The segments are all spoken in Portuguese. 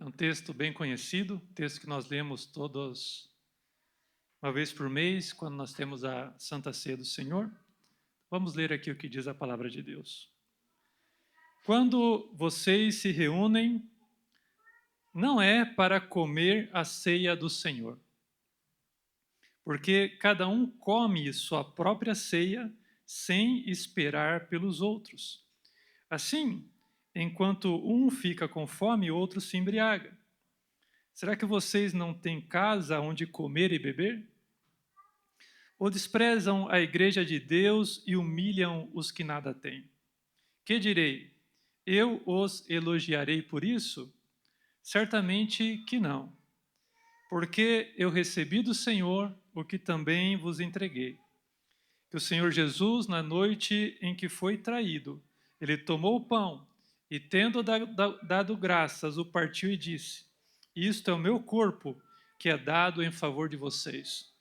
um texto bem conhecido, texto que nós lemos todos uma vez por mês, quando nós temos a Santa Ceia do Senhor. Vamos ler aqui o que diz a palavra de Deus. Quando vocês se reúnem, não é para comer a ceia do Senhor, porque cada um come sua própria ceia sem esperar pelos outros. Assim, enquanto um fica com fome, o outro se embriaga. Será que vocês não têm casa onde comer e beber? Ou desprezam a igreja de Deus e humilham os que nada têm? Que direi? Eu os elogiarei por isso? Certamente que não, porque eu recebi do Senhor o que também vos entreguei. Que o Senhor Jesus, na noite em que foi traído, ele tomou o pão e, tendo dado graças, o partiu e disse: Isto é o meu corpo, que é dado em favor de vocês.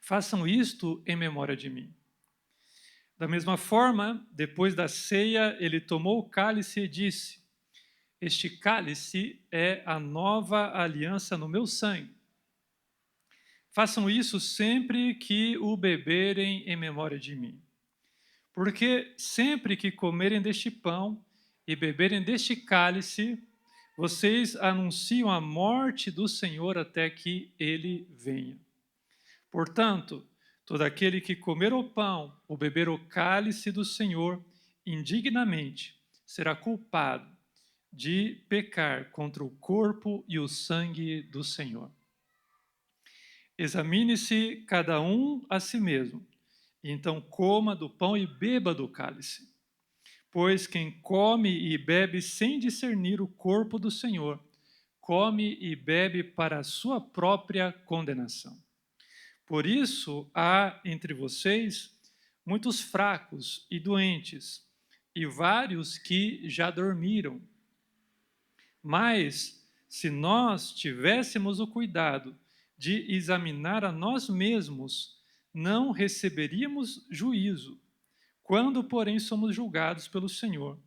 Façam isto em memória de mim. Da mesma forma, depois da ceia, ele tomou o cálice e disse: Este cálice é a nova aliança no meu sangue. Façam isso sempre que o beberem em memória de mim. Porque sempre que comerem deste pão e beberem deste cálice, vocês anunciam a morte do Senhor até que ele venha. Portanto, todo aquele que comer o pão ou beber o cálice do Senhor indignamente será culpado de pecar contra o corpo e o sangue do Senhor. Examine-se cada um a si mesmo, e então coma do pão e beba do cálice. Pois quem come e bebe sem discernir o corpo do Senhor, come e bebe para a sua própria condenação. Por isso há entre vocês muitos fracos e doentes, e vários que já dormiram. Mas, se nós tivéssemos o cuidado de examinar a nós mesmos, não receberíamos juízo. Quando, porém, somos julgados pelo Senhor,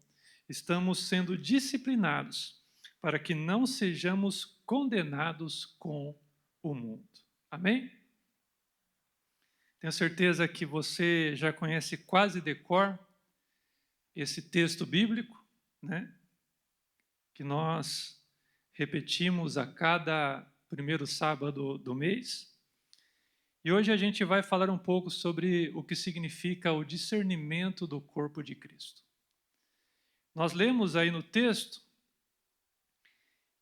estamos sendo disciplinados para que não sejamos condenados com o mundo. Amém? Tenho certeza que você já conhece quase de cor esse texto bíblico, né? Que nós repetimos a cada primeiro sábado do mês. E hoje a gente vai falar um pouco sobre o que significa o discernimento do corpo de Cristo. Nós lemos aí no texto,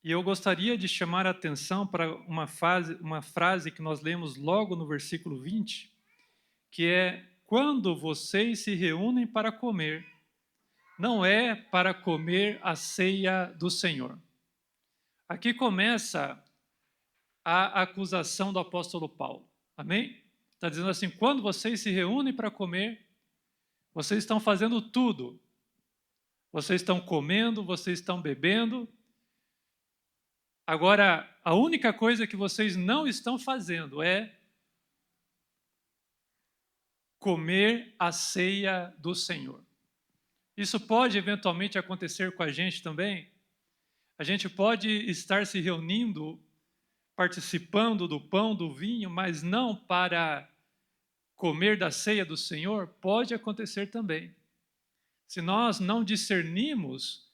e eu gostaria de chamar a atenção para uma frase que nós lemos logo no versículo 20, que é: quando vocês se reúnem para comer, não é para comer a ceia do Senhor. Aqui começa a acusação do apóstolo Paulo. Amém? Está dizendo assim: quando vocês se reúnem para comer, vocês estão fazendo tudo. Vocês estão comendo, vocês estão bebendo. Agora, a única coisa que vocês não estão fazendo é comer a ceia do Senhor. Isso pode eventualmente acontecer com a gente também. A gente pode estar se reunindo, participando do pão, do vinho, mas não para comer da ceia do Senhor. Pode acontecer também. Se nós não discernimos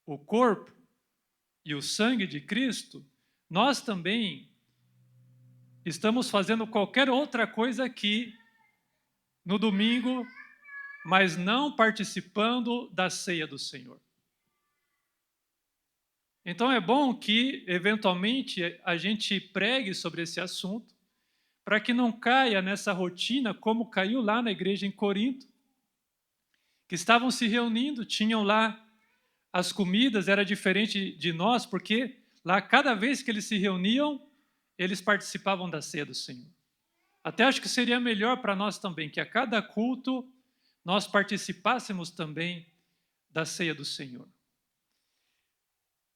o corpo e o sangue de Cristo, nós também estamos fazendo qualquer outra coisa aqui no domingo, mas não participando da ceia do Senhor. Então é bom que, eventualmente, a gente pregue sobre esse assunto, para que não caia nessa rotina como caiu lá na igreja em Corinto, que estavam se reunindo, tinham lá as comidas, era diferente de nós, porque lá cada vez que eles se reuniam, eles participavam da ceia do Senhor. Até acho que seria melhor para nós também, que a cada culto nós participássemos também da ceia do Senhor.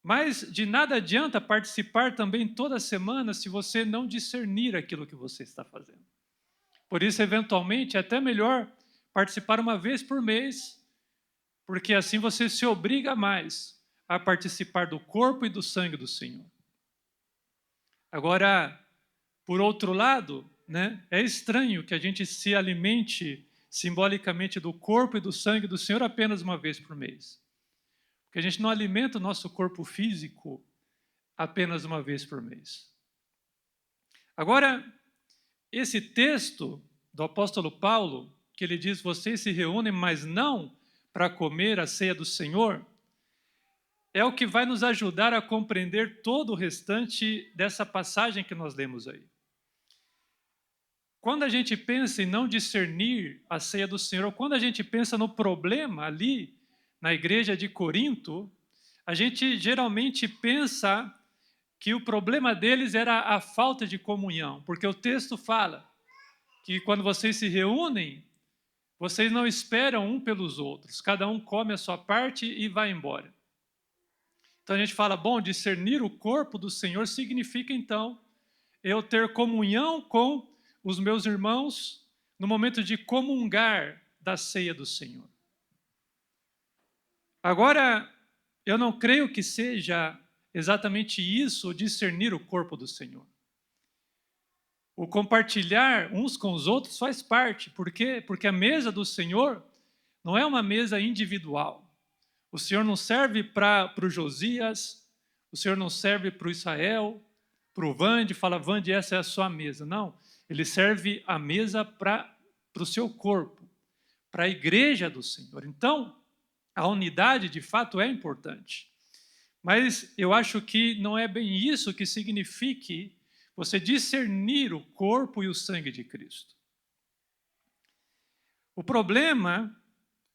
Mas de nada adianta participar também toda semana se você não discernir aquilo que você está fazendo. Por isso, eventualmente, é até melhor participar uma vez por mês, porque assim você se obriga mais a participar do corpo e do sangue do Senhor. Agora, por outro lado, né, é estranho que a gente se alimente simbolicamente do corpo e do sangue do Senhor apenas uma vez por mês. Porque a gente não alimenta o nosso corpo físico apenas uma vez por mês. Agora, esse texto do apóstolo Paulo, que ele diz, vocês se reúnem, mas não para comer a ceia do Senhor, é o que vai nos ajudar a compreender todo o restante dessa passagem que nós lemos aí. Quando a gente pensa em não discernir a ceia do Senhor, ou quando a gente pensa no problema ali na igreja de Corinto, a gente geralmente pensa que o problema deles era a falta de comunhão, porque o texto fala que quando vocês se reúnem, vocês não esperam um pelos outros, cada um come a sua parte e vai embora. Então a gente fala, bom, discernir o corpo do Senhor significa então eu ter comunhão com os meus irmãos no momento de comungar da ceia do Senhor. Agora, eu não creio que seja exatamente isso, discernir o corpo do Senhor. O compartilhar uns com os outros faz parte. Por quê? Porque a mesa do Senhor não é uma mesa individual. O Senhor não serve para o Josias, o Senhor não serve para o Israel, para o Vande, fala, Vande, essa é a sua mesa. Não, ele serve a mesa para o seu corpo, para a igreja do Senhor. Então, a unidade, de fato, é importante. Mas eu acho que não é bem isso que signifique você discernir o corpo e o sangue de Cristo. O problema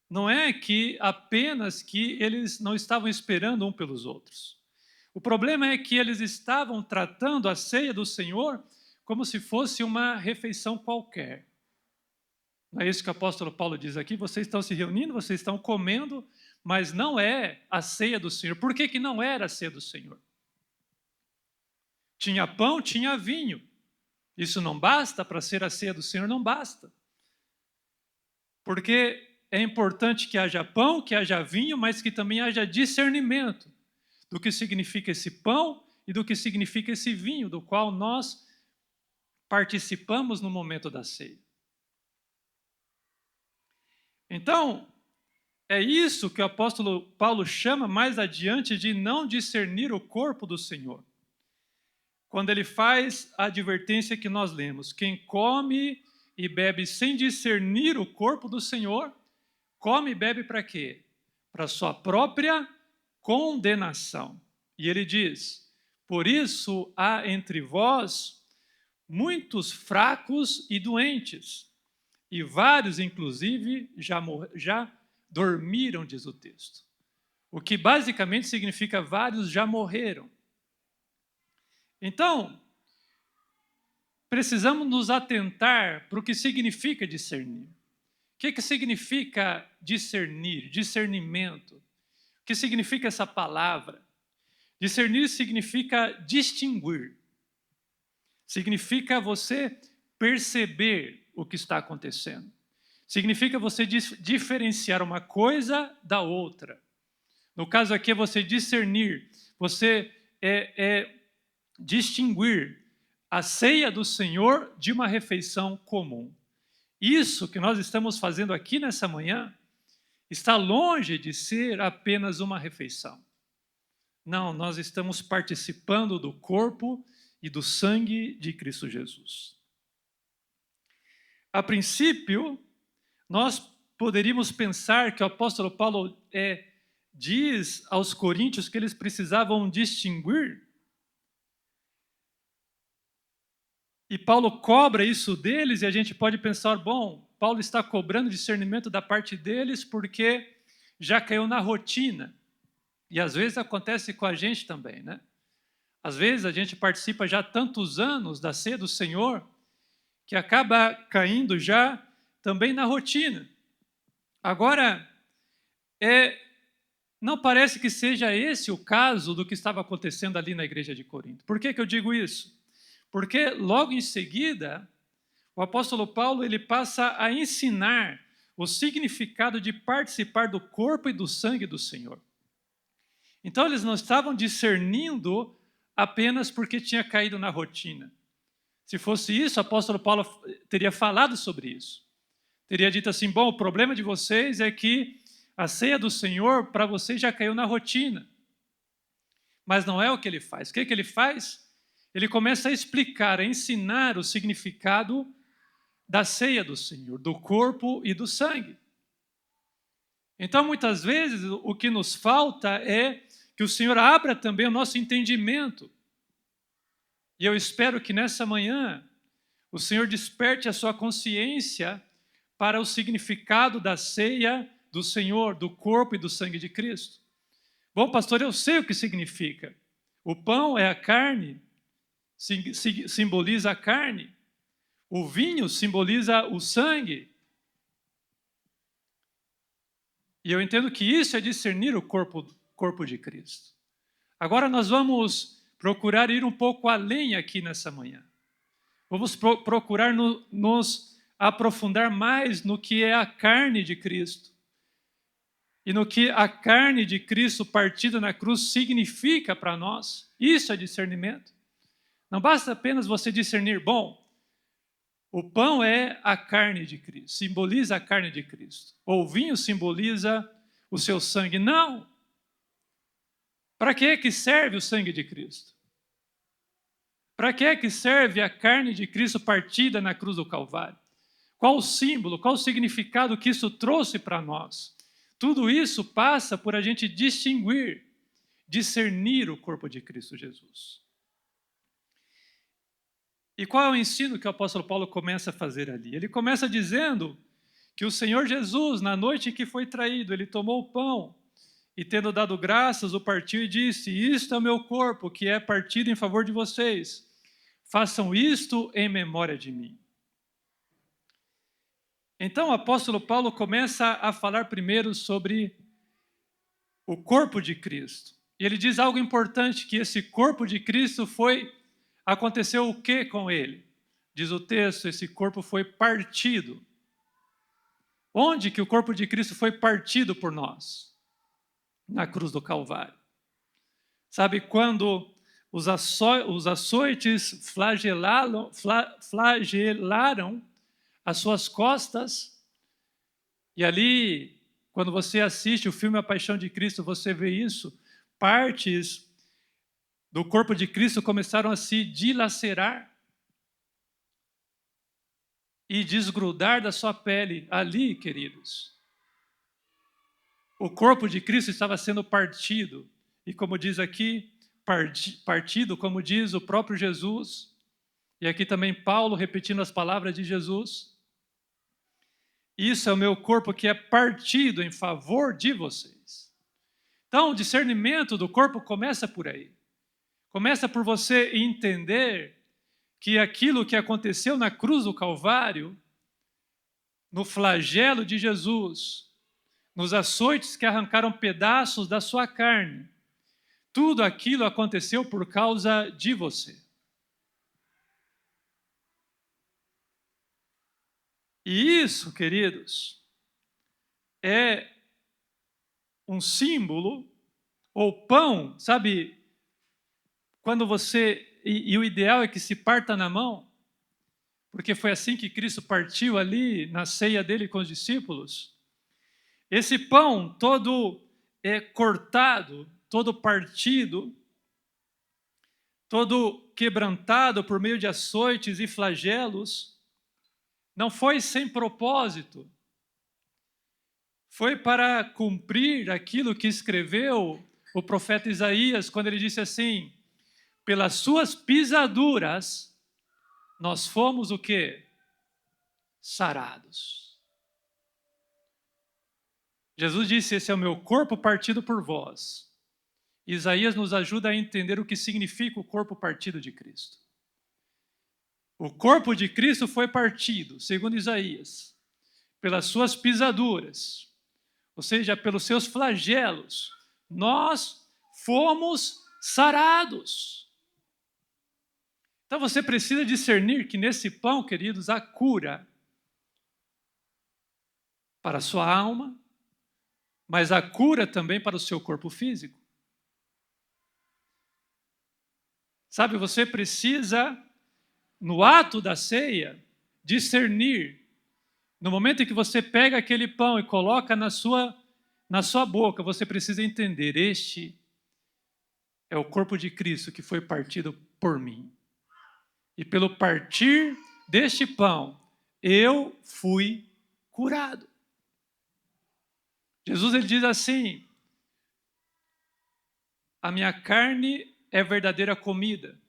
não é que apenas que eles não estavam esperando um pelos outros. O problema é que eles estavam tratando a ceia do Senhor como se fosse uma refeição qualquer. Não é isso que o apóstolo Paulo diz aqui? Vocês estão se reunindo, vocês estão comendo, mas não é a ceia do Senhor. Por que não era a ceia do Senhor? Tinha pão, tinha vinho. Isso não basta para ser a ceia do Senhor? Não basta. Porque é importante que haja pão, que haja vinho, mas que também haja discernimento do que significa esse pão e do que significa esse vinho, do qual nós participamos no momento da ceia. Então, é isso que o apóstolo Paulo chama mais adiante de não discernir o corpo do Senhor. Quando ele faz a advertência que nós lemos, quem come e bebe sem discernir o corpo do Senhor, come e bebe para quê? Para sua própria condenação. E ele diz, por isso há entre vós muitos fracos e doentes, e vários, inclusive, já dormiram, diz o texto. O que basicamente significa vários já morreram. Então, precisamos nos atentar para o que significa discernir. O que significa discernir, discernimento? O que significa essa palavra? Discernir significa distinguir. Significa você perceber o que está acontecendo. Significa você diferenciar uma coisa da outra. No caso aqui é você discernir, você distinguir a ceia do Senhor de uma refeição comum. Isso que nós estamos fazendo aqui nessa manhã está longe de ser apenas uma refeição. Não, nós estamos participando do corpo e do sangue de Cristo Jesus. A princípio, nós poderíamos pensar que o apóstolo Paulo diz aos coríntios que eles precisavam distinguir. E Paulo cobra isso deles e a gente pode pensar, bom, Paulo está cobrando discernimento da parte deles porque já caiu na rotina. E às vezes acontece com a gente também, né? Às vezes a gente participa já há tantos anos da ceia do Senhor que acaba caindo já também na rotina. Agora, não parece que seja esse o caso do que estava acontecendo ali na igreja de Corinto. Por que eu digo isso? Porque logo em seguida, o apóstolo Paulo ele passa a ensinar o significado de participar do corpo e do sangue do Senhor. Então, eles não estavam discernindo apenas porque tinha caído na rotina. Se fosse isso, o apóstolo Paulo teria falado sobre isso. Teria dito assim: bom, o problema de vocês é que a ceia do Senhor, para vocês, já caiu na rotina. Mas não é o que ele faz. O que ele faz? Ele começa a explicar, a ensinar o significado da ceia do Senhor, do corpo e do sangue. Então, muitas vezes, o que nos falta é que o Senhor abra também o nosso entendimento. E eu espero que nessa manhã o Senhor desperte a sua consciência para o significado da ceia do Senhor, do corpo e do sangue de Cristo. Bom, pastor, eu sei o que significa. O pão é a carne, simboliza a carne. O vinho simboliza o sangue. E eu entendo que isso é discernir o corpo de Cristo. Agora nós vamos procurar ir um pouco além aqui nessa manhã. Vamos procurar nos aprofundar mais no que é a carne de Cristo. E no que a carne de Cristo partida na cruz significa para nós. Isso é discernimento. Não basta apenas você discernir, bom, o pão é a carne de Cristo, simboliza a carne de Cristo. Ou o vinho simboliza o seu sangue. Não! Para que serve o sangue de Cristo? Para que serve a carne de Cristo partida na cruz do Calvário? Qual o símbolo, qual o significado que isso trouxe para nós? Tudo isso passa por a gente distinguir, discernir o corpo de Cristo Jesus. E qual é o ensino que o apóstolo Paulo começa a fazer ali? Ele começa dizendo que o Senhor Jesus, na noite em que foi traído, ele tomou o pão e, tendo dado graças, o partiu e disse: isto é o meu corpo, que é partido em favor de vocês. Façam isto em memória de mim. Então o apóstolo Paulo começa a falar primeiro sobre o corpo de Cristo. E ele diz algo importante, que esse corpo de Cristo aconteceu o que com ele? Diz o texto, esse corpo foi partido. Onde que o corpo de Cristo foi partido por nós? Na cruz do Calvário. Sabe, quando os açoites flagelaram as suas costas, e ali, quando você assiste o filme A Paixão de Cristo, você vê isso, partes do corpo de Cristo começaram a se dilacerar e desgrudar da sua pele. Ali, queridos, o corpo de Cristo estava sendo partido, e como diz aqui, partido, como diz o próprio Jesus, e aqui também Paulo repetindo as palavras de Jesus: isso é o meu corpo que é partido em favor de vocês. Então, o discernimento do corpo começa por aí. Começa por você entender que aquilo que aconteceu na cruz do Calvário, no flagelo de Jesus, nos açoites que arrancaram pedaços da sua carne, tudo aquilo aconteceu por causa de você. E isso, queridos, é um símbolo, ou pão, sabe, quando você, e o ideal é que se parta na mão, porque foi assim que Cristo partiu ali na ceia dele com os discípulos. Esse pão todo cortado, todo partido, todo quebrantado por meio de açoites e flagelos, não foi sem propósito. Foi para cumprir aquilo que escreveu o profeta Isaías, quando ele disse assim: pelas suas pisaduras, nós fomos o quê? Sarados. Jesus disse: esse é o meu corpo partido por vós. Isaías nos ajuda a entender o que significa o corpo partido de Cristo. O corpo de Cristo foi partido, segundo Isaías, pelas suas pisaduras, ou seja, pelos seus flagelos. Nós fomos sarados. Então você precisa discernir que nesse pão, queridos, há cura para a sua alma, mas há cura também para o seu corpo físico. Sabe, você precisa, no ato da ceia, discernir. No momento em que você pega aquele pão e coloca na sua boca, você precisa entender: este é o corpo de Cristo que foi partido por mim. E pelo partir deste pão, eu fui curado. Jesus, ele diz assim: a minha carne é verdadeira comida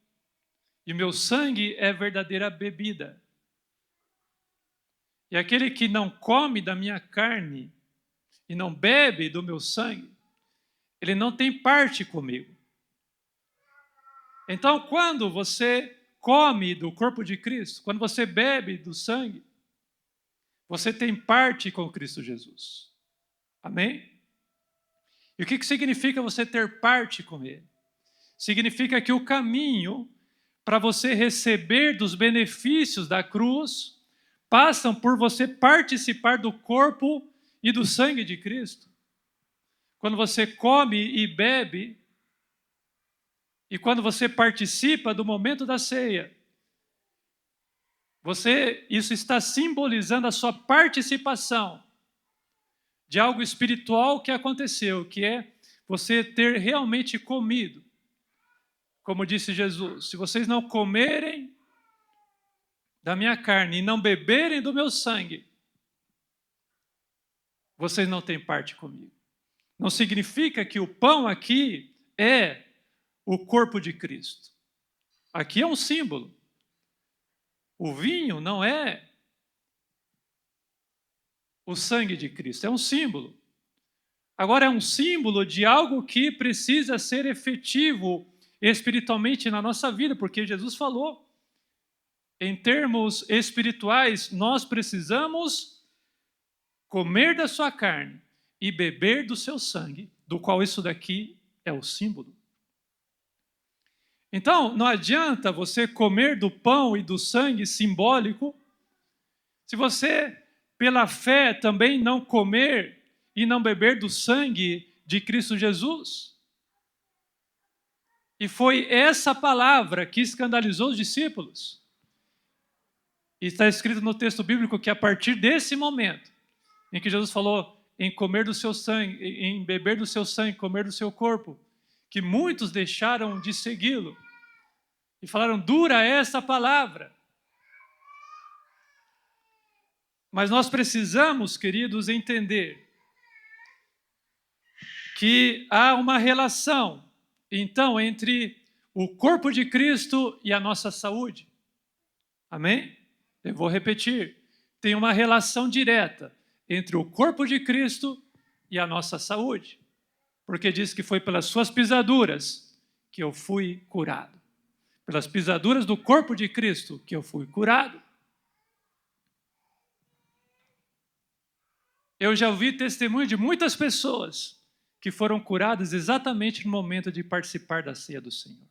e o meu sangue é verdadeira bebida. E aquele que não come da minha carne e não bebe do meu sangue, ele não tem parte comigo. Então, quando você come do corpo de Cristo, quando você bebe do sangue, você tem parte com Cristo Jesus. Amém? E o que significa você ter parte com Ele? Significa que o caminho para você receber dos benefícios da cruz passam por você participar do corpo e do sangue de Cristo. Quando você come e bebe, e quando você participa do momento da ceia, isso está simbolizando a sua participação de algo espiritual que aconteceu, que é você ter realmente comido. Como disse Jesus: se vocês não comerem da minha carne e não beberem do meu sangue, vocês não têm parte comigo. Não significa que o pão aqui é o corpo de Cristo. Aqui é um símbolo. O vinho não é o sangue de Cristo, é um símbolo. Agora, é um símbolo de algo que precisa ser efetivo espiritualmente na nossa vida, porque Jesus falou, em termos espirituais, nós precisamos comer da sua carne e beber do seu sangue, do qual isso daqui é o símbolo. Então, não adianta você comer do pão e do sangue simbólico, se você, pela fé, também não comer e não beber do sangue de Cristo Jesus. E foi essa palavra que escandalizou os discípulos. E está escrito no texto bíblico que a partir desse momento, em que Jesus falou em comer do seu sangue, em beber do seu sangue, comer do seu corpo, que muitos deixaram de segui-lo e falaram: dura essa palavra. Mas nós precisamos, queridos, entender que há uma relação, então, entre o corpo de Cristo e a nossa saúde. Amém? Eu vou repetir. Tem uma relação direta entre o corpo de Cristo e a nossa saúde. Porque diz que foi pelas suas pisaduras que eu fui curado. Pelas pisaduras do corpo de Cristo que eu fui curado. Eu já ouvi testemunho de muitas pessoas que foram curadas exatamente no momento de participar da ceia do Senhor.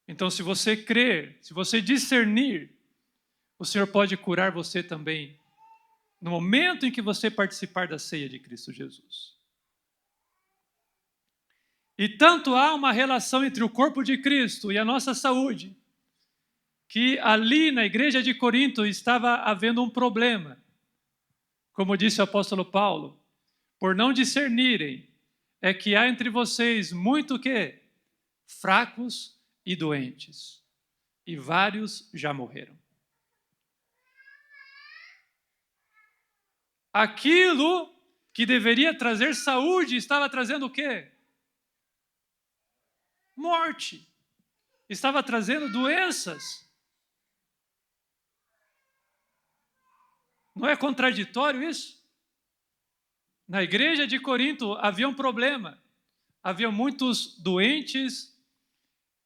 Então, se você crer, se você discernir, o Senhor pode curar você também no momento em que você participar da ceia de Cristo Jesus. E tanto há uma relação entre o corpo de Cristo e a nossa saúde, que ali na igreja de Corinto estava havendo um problema. Como disse o apóstolo Paulo, por não discernirem, é que há entre vocês muito o quê? Fracos e doentes, e vários já morreram. Aquilo que deveria trazer saúde estava trazendo o quê? Morte. Estava trazendo doenças. Não é contraditório isso? Na igreja de Corinto havia um problema. Havia muitos doentes,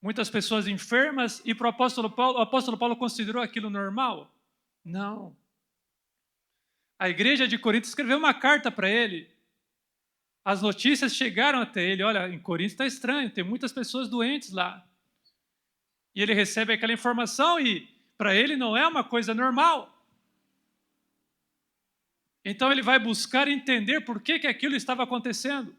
muitas pessoas enfermas, e para o apóstolo Paulo considerou aquilo normal? Não. A igreja de Corinto escreveu uma carta para ele. As notícias chegaram até ele: olha, em Corinto está estranho, tem muitas pessoas doentes lá. E ele recebe aquela informação e para ele não é uma coisa normal. Então ele vai buscar entender por que aquilo estava acontecendo.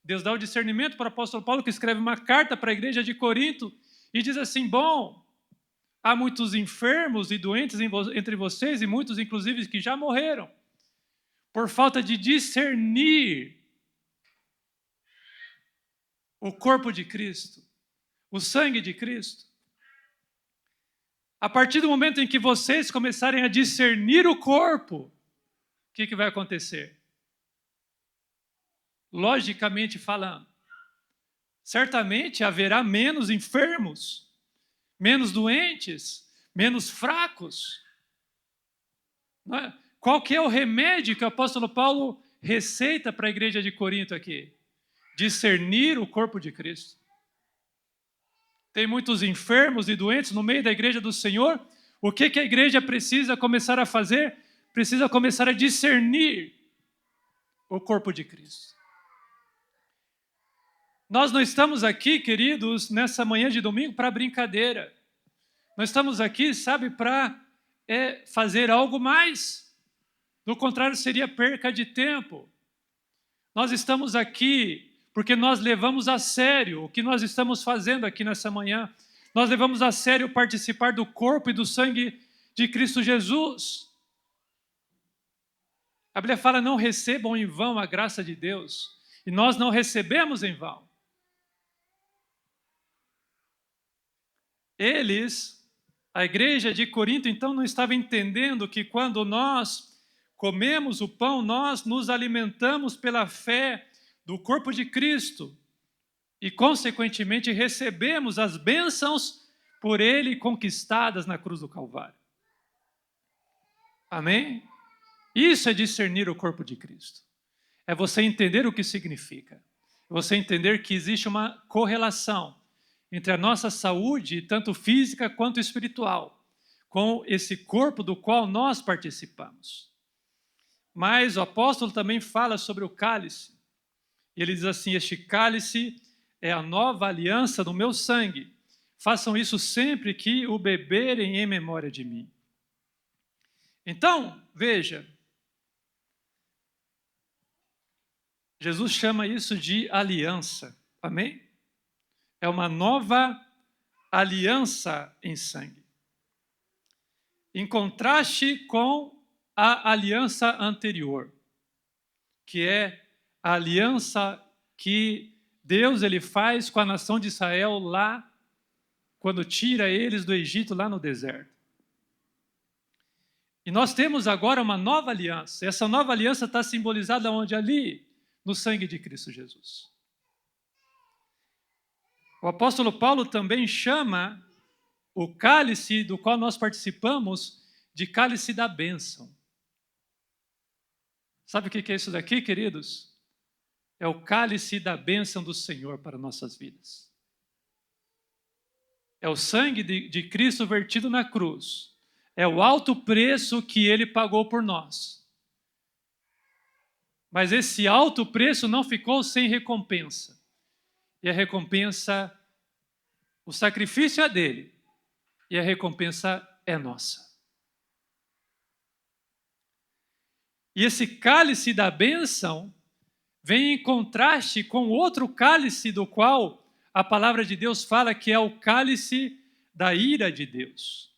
Deus dá o discernimento para o apóstolo Paulo, que escreve uma carta para a igreja de Corinto e diz assim: bom, há muitos enfermos e doentes entre vocês e muitos, inclusive, que já morreram por falta de discernir o corpo de Cristo, o sangue de Cristo. A partir do momento em que vocês começarem a discernir o corpo, o que vai acontecer? Logicamente falando, certamente haverá menos enfermos, menos doentes, menos fracos. Não é? Qual que é o remédio que o apóstolo Paulo receita para a igreja de Corinto aqui? Discernir o corpo de Cristo. Tem muitos enfermos e doentes no meio da igreja do Senhor. O que a igreja precisa começar a fazer? Precisa começar a discernir o corpo de Cristo. Nós não estamos aqui, queridos, nessa manhã de domingo para brincadeira. Nós estamos aqui, sabe, para fazer algo mais. Do contrário, seria perca de tempo. Nós estamos aqui porque nós levamos a sério o que nós estamos fazendo aqui nessa manhã. Nós levamos a sério participar do corpo e do sangue de Cristo Jesus. A Bíblia fala: não recebam em vão a graça de Deus. E nós não recebemos em vão. A igreja de Corinto, então, não estava entendendo que quando nós comemos o pão, nós nos alimentamos pela fé do corpo de Cristo e, consequentemente, recebemos as bênçãos por Ele conquistadas na cruz do Calvário. Amém? Isso é discernir o corpo de Cristo. É você entender o que significa. É você entender que existe uma correlação entre a nossa saúde, tanto física quanto espiritual, com esse corpo do qual nós participamos. Mas o apóstolo também fala sobre o cálice. E ele diz assim: este cálice é a nova aliança no meu sangue. Façam isso sempre que o beberem em memória de mim. Então, veja, Jesus chama isso de aliança. Amém? É uma nova aliança em sangue. Em contraste com a aliança anterior, que é a aliança que Deus ele faz com a nação de Israel lá, quando tira eles do Egito, lá no deserto. E nós temos agora uma nova aliança. Essa nova aliança está simbolizada onde? Ali, no sangue de Cristo Jesus. O apóstolo Paulo também chama o cálice do qual nós participamos de cálice da bênção. Sabe o que é isso daqui, queridos? É o cálice da bênção do Senhor para nossas vidas. É o sangue de Cristo vertido na cruz. É o alto preço que Ele pagou por nós. Mas esse alto preço não ficou sem recompensa. E a recompensa, o sacrifício é dele. E a recompensa é nossa. E esse cálice da bênção vem em contraste com outro cálice do qual a palavra de Deus fala que é o cálice da ira de Deus.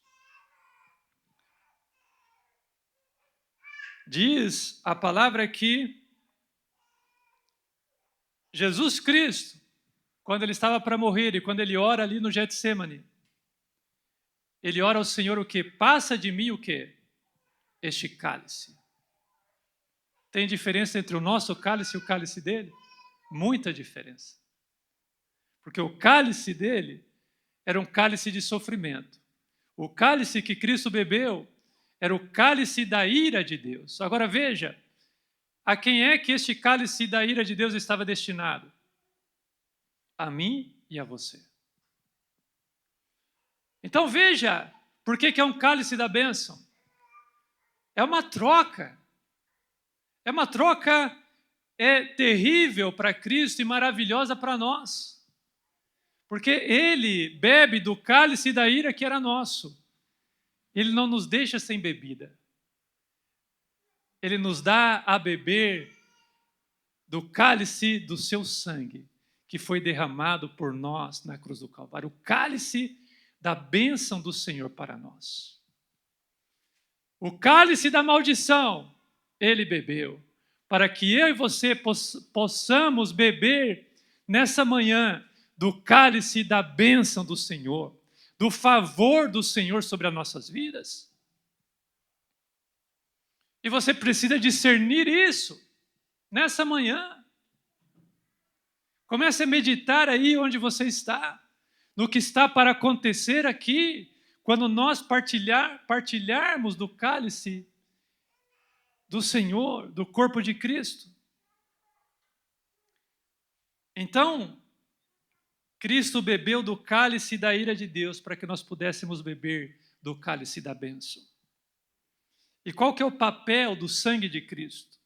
Diz a palavra que Jesus Cristo, quando ele estava para morrer e quando ele ora ali no Getsêmani, ele ora ao Senhor o quê? Passa de mim o quê? Este cálice. Tem diferença entre o nosso cálice e o cálice dele? Muita diferença. Porque o cálice dele era um cálice de sofrimento. O cálice que Cristo bebeu era o cálice da ira de Deus. Agora veja, a quem é que este cálice da ira de Deus estava destinado? A mim e a você. Então veja, por que é um cálice da bênção? É uma troca. É uma troca terrível para Cristo e maravilhosa para nós. Porque Ele bebe do cálice da ira que era nosso. Ele não nos deixa sem bebida. Ele nos dá a beber do cálice do seu sangue, que foi derramado por nós na cruz do Calvário, o cálice da bênção do Senhor para nós. O cálice da maldição, ele bebeu, para que eu e você possamos beber nessa manhã do cálice da bênção do Senhor, do favor do Senhor sobre as nossas vidas. E você precisa discernir isso nessa manhã. Comece a meditar aí onde você está, no que está para acontecer aqui, quando nós partilharmos do cálice do Senhor, do corpo de Cristo. Então, Cristo bebeu do cálice da ira de Deus para que nós pudéssemos beber do cálice da bênção. E qual que é o papel do sangue de Cristo?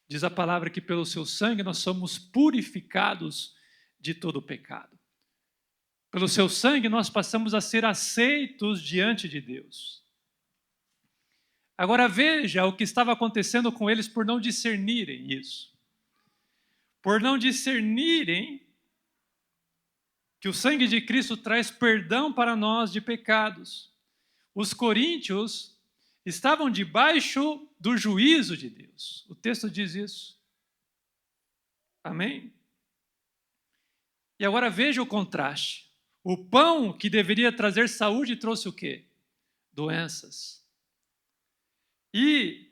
Diz a palavra que pelo seu sangue nós somos purificados de todo o pecado. Pelo seu sangue nós passamos a ser aceitos diante de Deus. Agora veja o que estava acontecendo com eles por não discernirem isso. Por não discernirem que o sangue de Cristo traz perdão para nós de pecados. Os coríntios estavam debaixo do juízo de Deus. O texto diz isso. Amém? E agora veja o contraste. O pão que deveria trazer saúde trouxe o quê? Doenças. E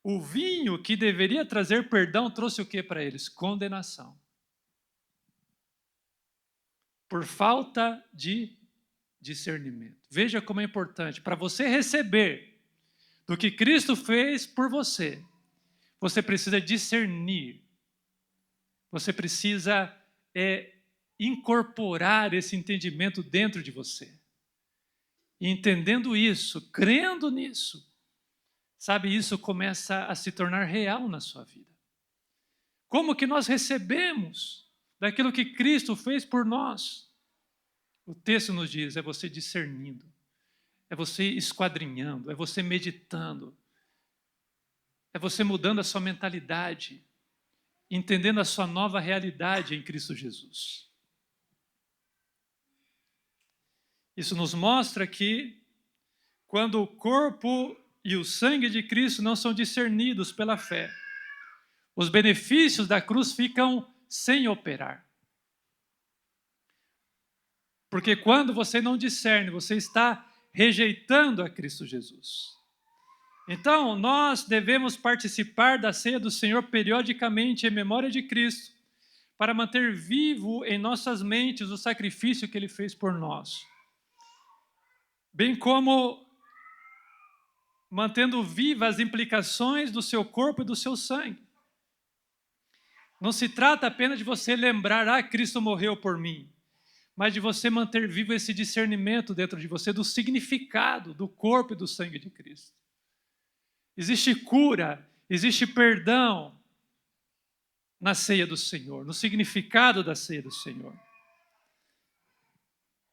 o vinho que deveria trazer perdão trouxe o quê para eles? Condenação. Por falta de discernimento. Veja como é importante. Para você receber do que Cristo fez por você, você precisa discernir. Você precisa incorporar esse entendimento dentro de você. E entendendo isso, crendo nisso, sabe, isso começa a se tornar real na sua vida. Como que nós recebemos daquilo que Cristo fez por nós? O texto nos diz, é você discernindo, é você esquadrinhando, é você meditando, é você mudando a sua mentalidade, entendendo a sua nova realidade em Cristo Jesus. Isso nos mostra que quando o corpo e o sangue de Cristo não são discernidos pela fé, os benefícios da cruz ficam sem operar. Porque quando você não discerne, você está rejeitando a Cristo Jesus. Então, nós devemos participar da ceia do Senhor periodicamente em memória de Cristo, para manter vivo em nossas mentes o sacrifício que Ele fez por nós. Bem como mantendo vivas as implicações do seu corpo e do seu sangue. Não se trata apenas de você lembrar, Cristo morreu por mim, mas de você manter vivo esse discernimento dentro de você do significado do corpo e do sangue de Cristo. Existe cura, existe perdão na ceia do Senhor, no significado da ceia do Senhor.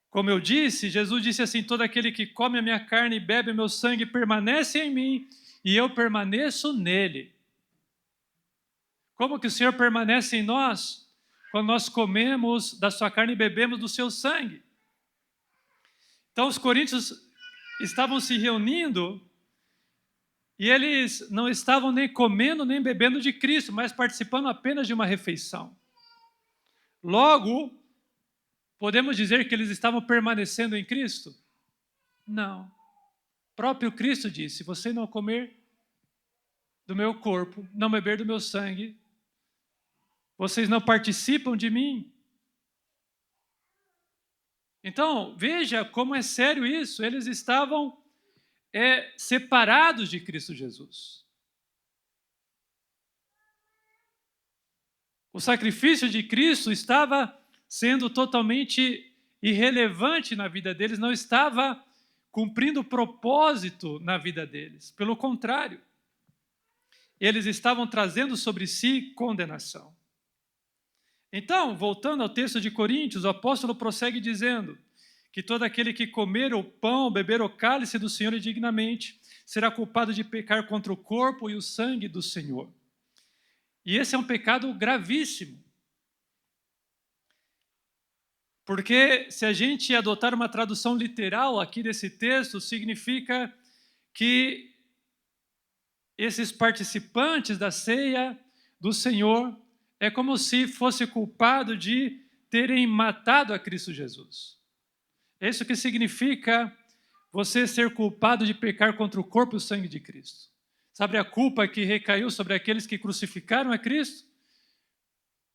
Como eu disse, Jesus disse assim, todo aquele que come a minha carne e bebe o meu sangue permanece em mim e eu permaneço nele. Como que o Senhor permanece em nós? Quando nós comemos da sua carne e bebemos do seu sangue. Então os coríntios estavam se reunindo e eles não estavam nem comendo nem bebendo de Cristo, mas participando apenas de uma refeição. Logo, podemos dizer que eles estavam permanecendo em Cristo? Não. O próprio Cristo disse, se você não comer do meu corpo, não beber do meu sangue, vocês não participam de mim. Então, veja como é sério isso. Eles estavam separados de Cristo Jesus. O sacrifício de Cristo estava sendo totalmente irrelevante na vida deles, não estava cumprindo o propósito na vida deles. Pelo contrário, eles estavam trazendo sobre si condenação. Então, voltando ao texto de Coríntios, o apóstolo prossegue dizendo que todo aquele que comer o pão, beber o cálice do Senhor indignamente, será culpado de pecar contra o corpo e o sangue do Senhor. E esse é um pecado gravíssimo. Porque se a gente adotar uma tradução literal aqui desse texto, significa que esses participantes da ceia do Senhor é como se fosse culpado de terem matado a Cristo Jesus. É isso que significa você ser culpado de pecar contra o corpo e o sangue de Cristo. Sabe a culpa que recaiu sobre aqueles que crucificaram a Cristo?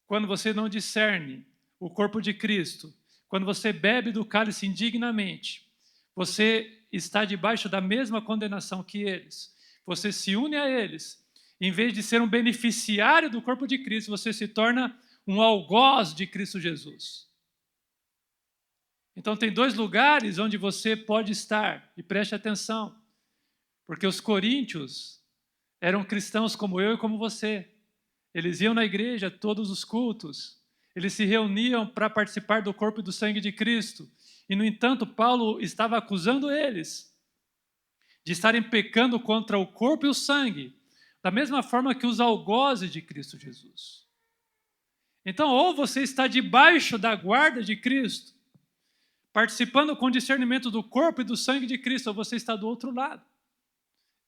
Quando você não discerne o corpo de Cristo, quando você bebe do cálice indignamente, você está debaixo da mesma condenação que eles. Você se une a eles. Em vez de ser um beneficiário do corpo de Cristo, você se torna um algoz de Cristo Jesus. Então tem dois lugares onde você pode estar, e preste atenção, porque os coríntios eram cristãos como eu e como você. Eles iam na igreja todos os cultos, eles se reuniam para participar do corpo e do sangue de Cristo. E, no entanto, Paulo estava acusando eles de estarem pecando contra o corpo e o sangue, da mesma forma que os algozes de Cristo Jesus. Então, ou você está debaixo da guarda de Cristo, participando com discernimento do corpo e do sangue de Cristo, ou você está do outro lado,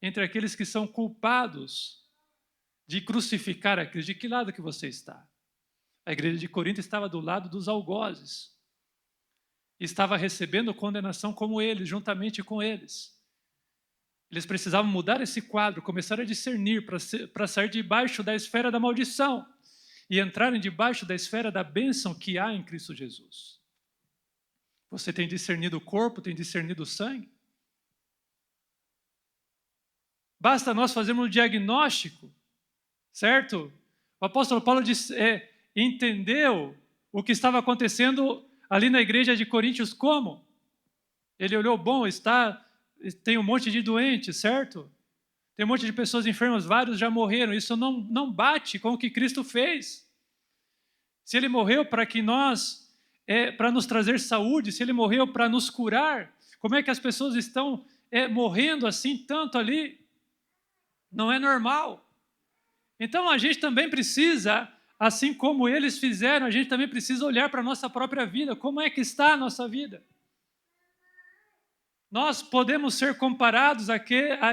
entre aqueles que são culpados de crucificar a Cristo. De que lado que você está? A igreja de Corinto estava do lado dos algozes. Estava recebendo condenação como eles, juntamente com eles. Eles precisavam mudar esse quadro, começar a discernir para sair debaixo da esfera da maldição e entrarem debaixo da esfera da bênção que há em Cristo Jesus. Você tem discernido o corpo, tem discernido o sangue? Basta nós fazermos um diagnóstico, certo? O apóstolo Paulo entendeu o que estava acontecendo ali na igreja de Coríntios como? Ele olhou, bom, tem um monte de doentes, certo? Tem um monte de pessoas enfermas, vários já morreram. Isso não bate com o que Cristo fez. Se ele morreu para que para nos trazer saúde, se ele morreu para nos curar, como é que as pessoas estão morrendo assim tanto ali? Não é normal. Então a gente também precisa, assim como eles fizeram, a gente também precisa olhar para a nossa própria vida. Como é que está a nossa vida? Nós podemos ser comparados à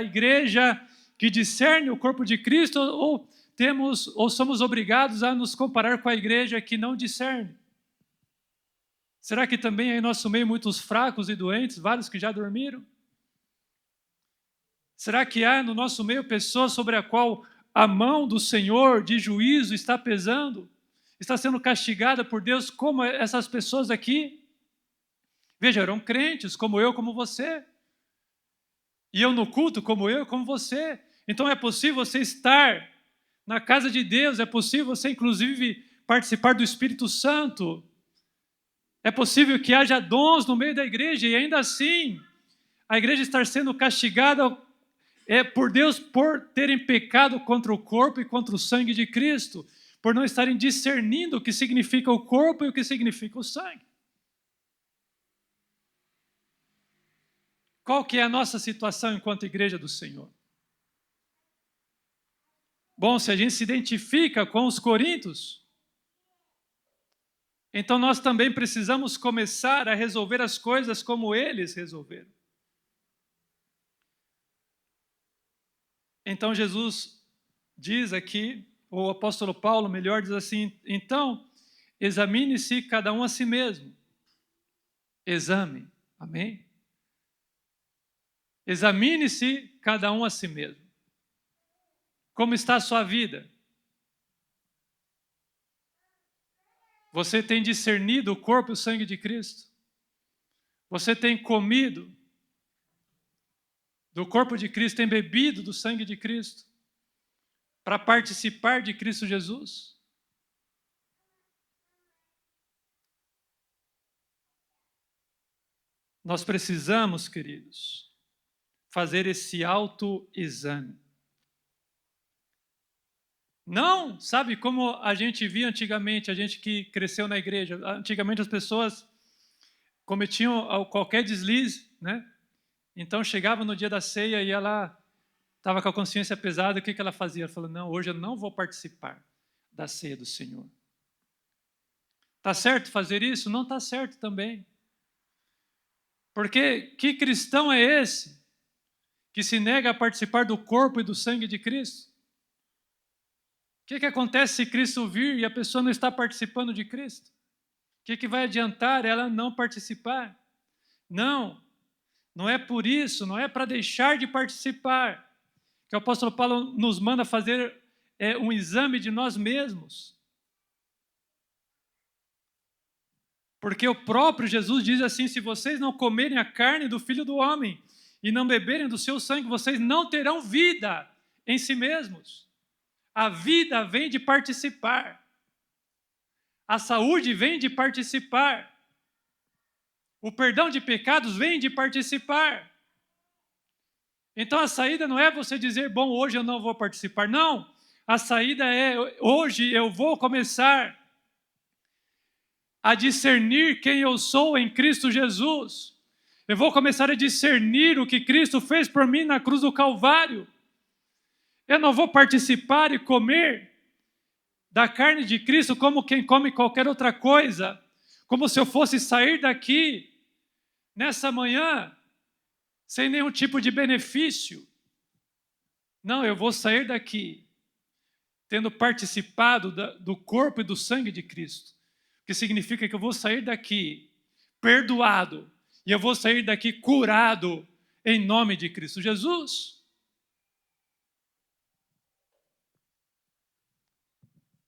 igreja que discerne o corpo de Cristo ou somos obrigados a nos comparar com a igreja que não discerne? Será que também há em nosso meio muitos fracos e doentes, vários que já dormiram? Será que há no nosso meio pessoas sobre a qual a mão do Senhor de juízo está pesando? Está sendo castigada por Deus como essas pessoas aqui? Veja, eram crentes como eu, como você. Iam no culto como eu, como você. Então é possível você estar na casa de Deus, é possível você inclusive participar do Espírito Santo. É possível que haja dons no meio da igreja e ainda assim a igreja estar sendo castigada por Deus por terem pecado contra o corpo e contra o sangue de Cristo, por não estarem discernindo o que significa o corpo e o que significa o sangue. Qual que é a nossa situação enquanto igreja do Senhor? Bom, se a gente se identifica com os coríntios, então nós também precisamos começar a resolver as coisas como eles resolveram. Então Jesus diz aqui, ou o apóstolo Paulo, melhor, diz assim, então, examine-se cada um a si mesmo. Exame, amém? Examine-se cada um a si mesmo. Como está a sua vida? Você tem discernido o corpo e o sangue de Cristo? Você tem comido do corpo de Cristo, tem bebido do sangue de Cristo para participar de Cristo Jesus? Nós precisamos, queridos, fazer esse autoexame. Não, sabe como a gente via antigamente, a gente que cresceu na igreja, antigamente as pessoas cometiam qualquer deslize, né? Então chegava no dia da ceia e ela estava com a consciência pesada, o que ela fazia? Ela falou, não, hoje eu não vou participar. da ceia do Senhor. Está certo fazer isso? Não está certo também. Porque que cristão é esse que se nega a participar do corpo e do sangue de Cristo? O que acontece se Cristo vir e a pessoa não está participando de Cristo? O que vai adiantar ela não participar? Não, não é por isso, não é para deixar de participar que o apóstolo Paulo nos manda fazer um exame de nós mesmos. Porque o próprio Jesus diz assim: se vocês não comerem a carne do Filho do Homem e não beberem do seu sangue, vocês não terão vida em si mesmos. A vida vem de participar. A saúde vem de participar. O perdão de pecados vem de participar. Então a saída não é você dizer, bom, hoje eu não vou participar. Não, a saída é, hoje eu vou começar a discernir quem eu sou em Cristo Jesus. Eu vou começar a discernir o que Cristo fez por mim na cruz do Calvário. Eu não vou participar e comer da carne de Cristo como quem come qualquer outra coisa, como se eu fosse sair daqui nessa manhã sem nenhum tipo de benefício. Não, eu vou sair daqui tendo participado do corpo e do sangue de Cristo, o que significa que eu vou sair daqui perdoado e eu vou sair daqui curado em nome de Cristo Jesus.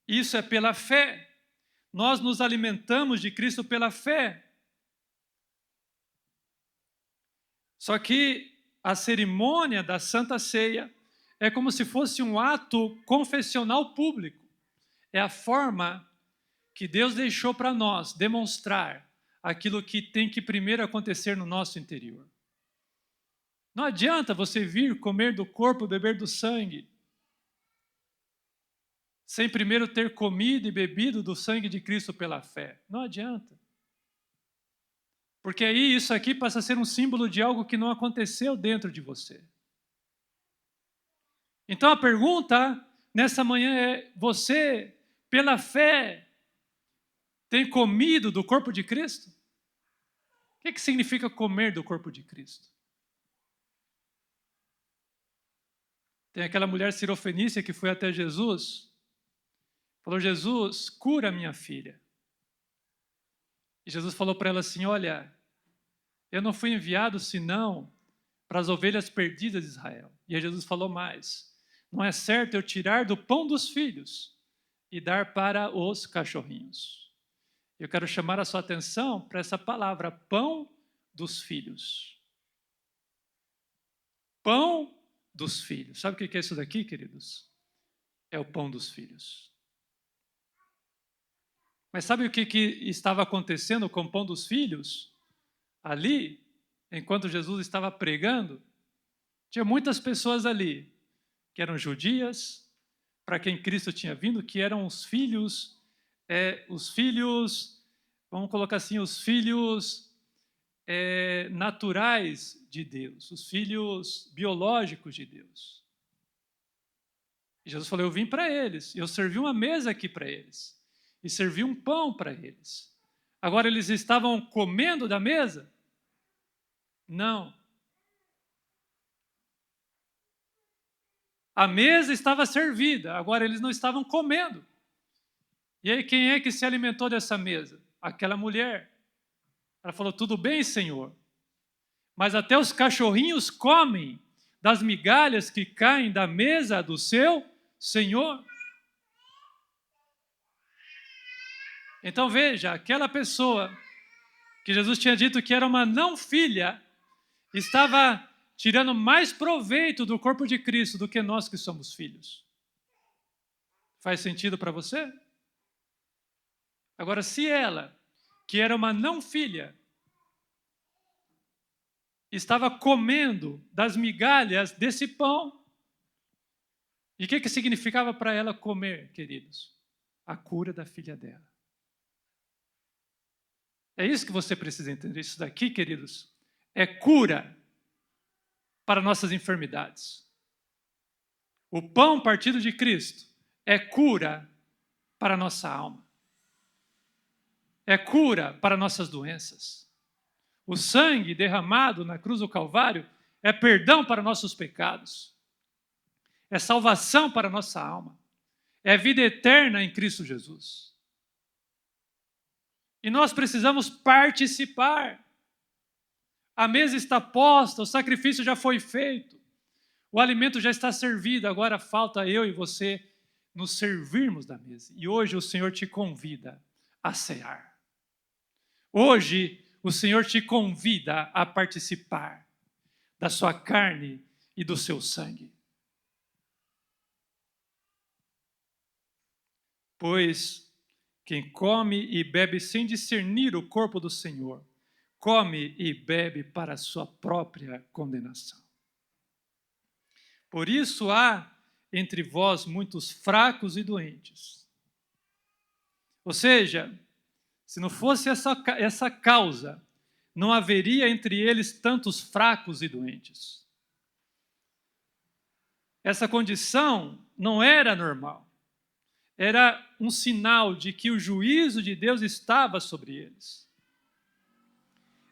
Isso é pela fé. Nós nos alimentamos de Cristo pela fé. Só que a cerimônia da Santa Ceia é como se fosse um ato confessional público. É a forma que Deus deixou para nós demonstrar aquilo que tem que primeiro acontecer no nosso interior. Não adianta você vir comer do corpo, beber do sangue, sem primeiro ter comido e bebido do sangue de Cristo pela fé. Não adianta. Porque aí isso aqui passa a ser um símbolo de algo que não aconteceu dentro de você. Então a pergunta nessa manhã é: você, pela fé, tem comido do corpo de Cristo? O que significa comer do corpo de Cristo? Tem aquela mulher cirofenícia que foi até Jesus, falou: Jesus, cura minha filha. E Jesus falou para ela assim: olha, eu não fui enviado senão para as ovelhas perdidas de Israel. E aí Jesus falou mais: não é certo eu tirar do pão dos filhos e dar para os cachorrinhos. Eu quero chamar a sua atenção para essa palavra, pão dos filhos. Pão dos filhos. Sabe o que é isso daqui, queridos? É o pão dos filhos. Mas sabe o que estava acontecendo com o pão dos filhos? Ali, enquanto Jesus estava pregando, tinha muitas pessoas ali, que eram judias, para quem Cristo tinha vindo, que eram os filhos, vamos colocar assim, os filhos naturais de Deus, os filhos biológicos de Deus. E Jesus falou: eu vim para eles, eu servi uma mesa aqui para eles, e servi um pão para eles. Agora eles estavam comendo da mesa? Não. A mesa estava servida, agora eles não estavam comendo. E aí quem é que se alimentou dessa mesa? Aquela mulher. Ela falou: tudo bem, Senhor, mas até os cachorrinhos comem das migalhas que caem da mesa do seu Senhor. Então veja, aquela pessoa que Jesus tinha dito que era uma não filha, estava tirando mais proveito do corpo de Cristo do que nós que somos filhos. Faz sentido para você? Agora, se ela, que era uma não filha, estava comendo das migalhas desse pão, e o que significava para ela comer, queridos? A cura da filha dela. É isso que você precisa entender. Isso daqui, queridos, é cura para nossas enfermidades. O pão partido de Cristo é cura para a nossa alma. É cura para nossas doenças. O sangue derramado na cruz do Calvário é perdão para nossos pecados. É salvação para a nossa alma. É vida eterna em Cristo Jesus. E nós precisamos participar. A mesa está posta, o sacrifício já foi feito, o alimento já está servido, agora falta eu e você nos servirmos da mesa. E hoje o Senhor te convida a cear. Hoje o Senhor te convida a participar da sua carne e do seu sangue. Pois quem come e bebe sem discernir o corpo do Senhor, come e bebe para a sua própria condenação. Por isso há entre vós muitos fracos e doentes. Ou seja, se não fosse essa causa, não haveria entre eles tantos fracos e doentes. Essa condição não era normal. Era um sinal de que o juízo de Deus estava sobre eles.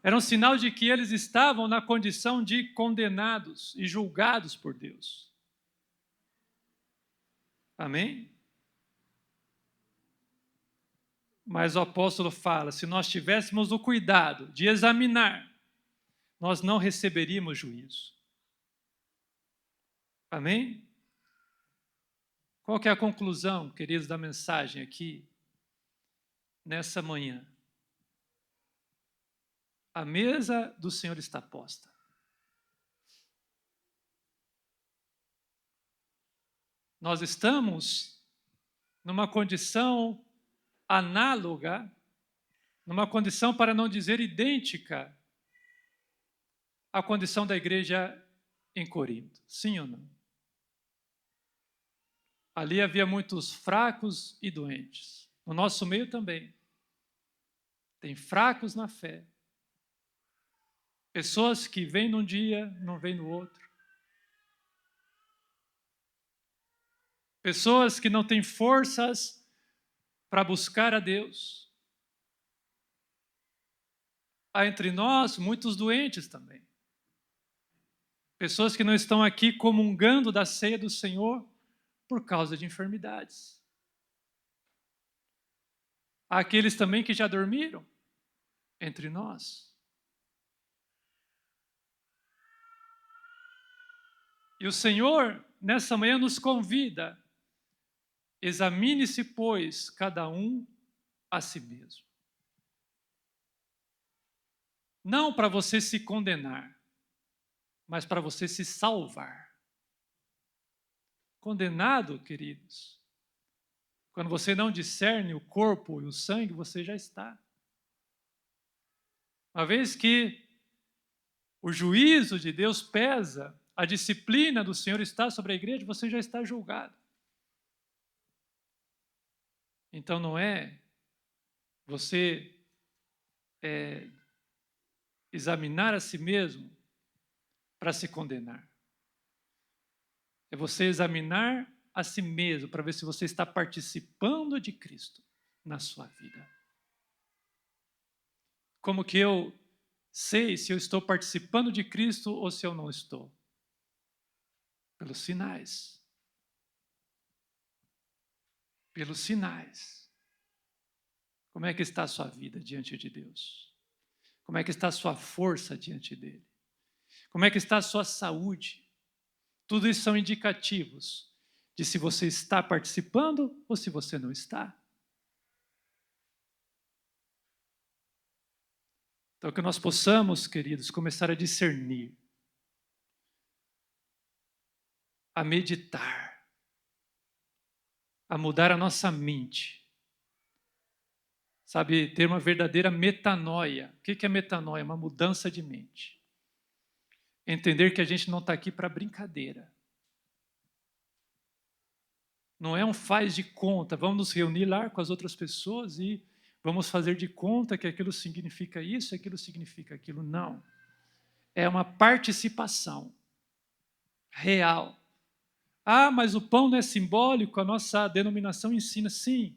Era um sinal de que eles estavam na condição de condenados e julgados por Deus. Amém? Mas o apóstolo fala, se nós tivéssemos o cuidado de examinar, nós não receberíamos juízo. Amém? Qual que é a conclusão, queridos, da mensagem aqui, nessa manhã? A mesa do Senhor está posta. Nós estamos numa condição análoga, numa condição, para não dizer idêntica, à condição da igreja em Corinto. Sim ou não? Ali havia muitos fracos e doentes. No nosso meio também. Tem fracos na fé. Pessoas que vêm num dia, não vêm no outro. Pessoas que não têm forças para buscar a Deus. Há entre nós muitos doentes também. Pessoas que não estão aqui comungando da ceia do Senhor por causa de enfermidades. Há aqueles também que já dormiram entre nós. E o Senhor, nessa manhã, nos convida: examine-se, pois, cada um a si mesmo. Não para você se condenar, mas para você se salvar. Condenado, queridos, quando você não discerne o corpo e o sangue, você já está. Uma vez que o juízo de Deus pesa, a disciplina do Senhor está sobre a igreja, você já está julgado. Então não é você examinar a si mesmo para se condenar. É você examinar a si mesmo para ver se você está participando de Cristo na sua vida. Como que eu sei se eu estou participando de Cristo ou se eu não estou? Pelos sinais. Pelos sinais. Como é que está a sua vida diante de Deus? Como é que está a sua força diante dele? Como é que está a sua saúde? Tudo isso são indicativos de se você está participando ou se você não está. Então, que nós possamos, queridos, começar a discernir, a meditar, a mudar a nossa mente. Sabe, ter uma verdadeira metanoia. O que é metanoia? Uma mudança de mente. Entender que a gente não está aqui para brincadeira. Não é um faz de conta, vamos nos reunir lá com as outras pessoas e vamos fazer de conta que aquilo significa isso, aquilo significa aquilo. Não. É uma participação real. Ah, mas o pão não é simbólico, a nossa denominação ensina. Sim,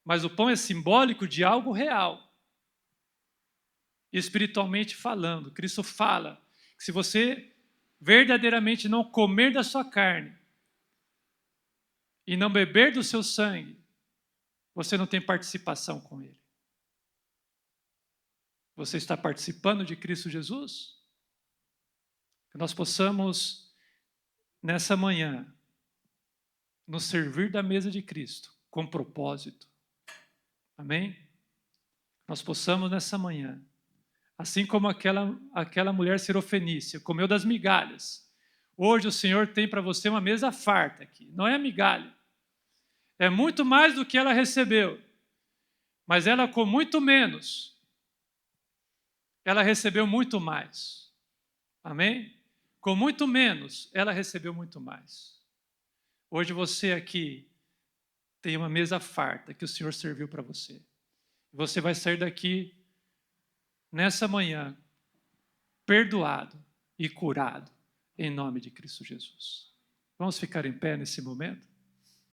Mas o pão é simbólico de algo real. Espiritualmente falando, Cristo fala que se você verdadeiramente não comer da sua carne e não beber do seu sangue, você não tem participação com Ele. Você está participando de Cristo Jesus? Que nós possamos, nessa manhã, nos servir da mesa de Cristo com propósito. Amém? Nós possamos, nessa manhã, assim como aquela mulher sirofenícia comeu das migalhas, hoje o Senhor tem para você uma mesa farta aqui. Não é migalha. É muito mais do que ela recebeu. Mas ela com muito menos, ela recebeu muito mais. Amém? Com muito menos, ela recebeu muito mais. Hoje você aqui tem uma mesa farta que o Senhor serviu para você. Você vai sair daqui nessa manhã perdoado e curado em nome de Cristo Jesus. Vamos ficar em pé nesse momento?